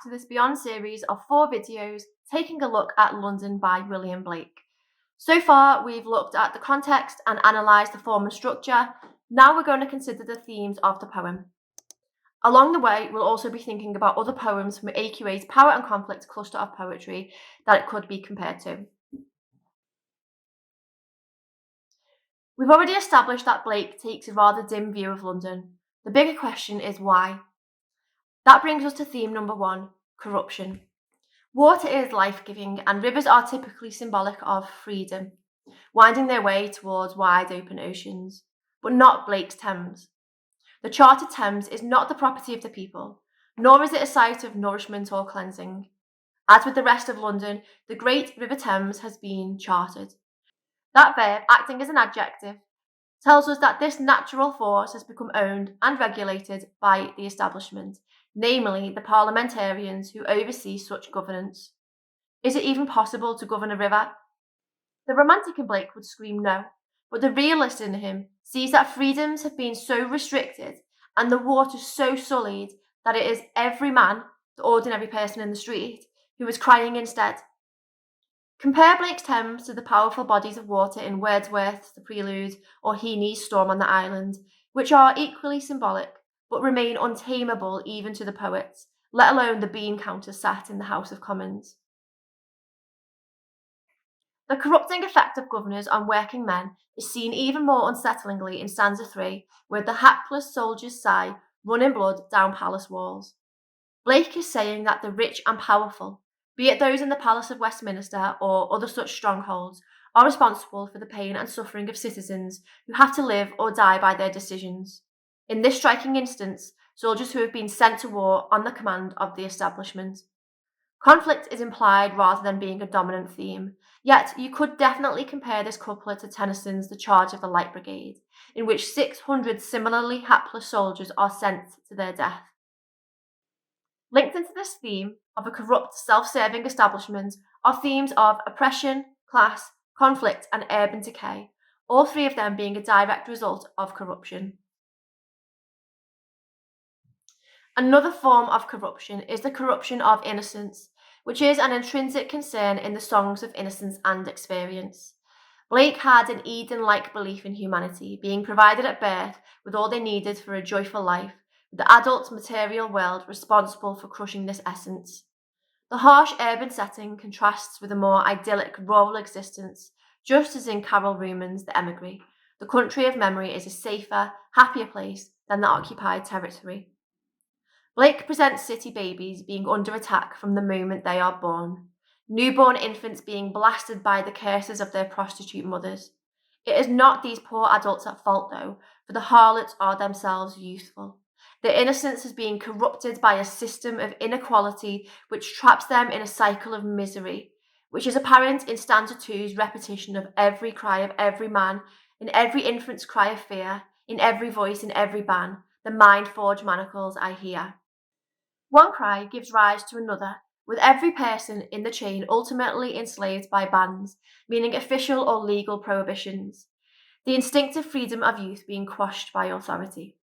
to this Beyond series of 4 videos taking a look at London by William Blake. So far, we've looked at the context and analysed the form and structure. Now we're going to consider the themes of the poem. Along the way, we'll also be thinking about other poems from AQA's Power and Conflict cluster of poetry that it could be compared to. We've already established that Blake takes a rather dim view of London. The bigger question is why? That brings us to theme number 1, corruption. Water is life-giving, and rivers are typically symbolic of freedom, winding their way towards wide open oceans, but not Blake's Thames. The charted Thames is not the property of the people, nor is it a site of nourishment or cleansing. As with the rest of London, the great River Thames has been charted. That verb, acting as an adjective, tells us that this natural force has become owned and regulated by the establishment, namely the parliamentarians who oversee such governance. Is it even possible to govern a river? The romantic in Blake would scream no, but the realist in him sees that freedoms have been so restricted and the water so sullied that it is every man, the ordinary person in the street, who is crying instead. Compare Blake's Thames to the powerful bodies of water in Wordsworth's The Prelude or Heaney's Storm on the Island, which are equally symbolic, but remain untamable even to the poets, let alone the bean counter sat in the House of Commons. The corrupting effect of governors on working men is seen even more unsettlingly in stanza 3, where the hapless soldiers sigh, run in blood down palace walls. Blake is saying that the rich and powerful, be it those in the Palace of Westminster or other such strongholds, are responsible for the pain and suffering of citizens who have to live or die by their decisions. In this striking instance, soldiers who have been sent to war on the command of the establishment. Conflict is implied rather than being a dominant theme, yet you could definitely compare this couplet to Tennyson's The Charge of the Light Brigade, in which 600 similarly hapless soldiers are sent to their death. Linked into this theme of a corrupt, self-serving establishment are themes of oppression, class, conflict, and urban decay, all 3 of them being a direct result of corruption. Another form of corruption is the corruption of innocence, which is an intrinsic concern in the songs of innocence and experience. Blake had an Eden-like belief in humanity, being provided at birth with all they needed for a joyful life, with the adult material world responsible for crushing this essence. The harsh urban setting contrasts with a more idyllic rural existence, just as in Carol Ruman's The Emigre. The country of memory is a safer, happier place than the occupied territory. Blake presents city babies being under attack from the moment they are born, newborn infants being blasted by the curses of their prostitute mothers. It is not these poor adults at fault, though, for the harlots are themselves youthful. Their innocence is being corrupted by a system of inequality which traps them in a cycle of misery, which is apparent in stanza 2's repetition of every cry of every man, in every infant's cry of fear, in every voice, in every ban, the mind-forged manacles I hear. One cry gives rise to another, with every person in the chain ultimately enslaved by bans, meaning official or legal prohibitions, the instinctive freedom of youth being quashed by authority.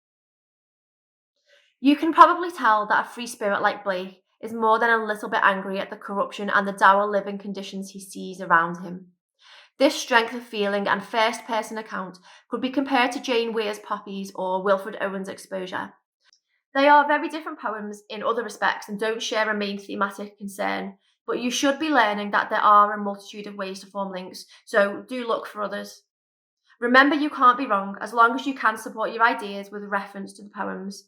You can probably tell that a free spirit like Blake is more than a little bit angry at the corruption and the dour living conditions he sees around him. This strength of feeling and first-person account could be compared to Jane Weir's Poppies or Wilfred Owen's Exposure. They are very different poems in other respects and don't share a main thematic concern, but you should be learning that there are a multitude of ways to form links, so do look for others. Remember, you can't be wrong as long as you can support your ideas with reference to the poems.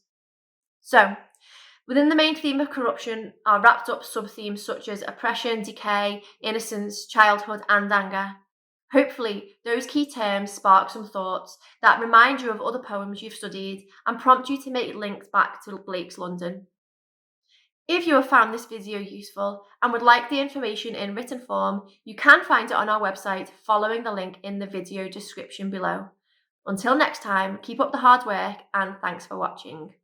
So, within the main theme of corruption are wrapped up sub-themes such as oppression, decay, innocence, childhood, and anger. Hopefully, those key terms spark some thoughts that remind you of other poems you've studied and prompt you to make links back to Blake's London. If you have found this video useful and would like the information in written form, you can find it on our website following the link in the video description below. Until next time, keep up the hard work and thanks for watching.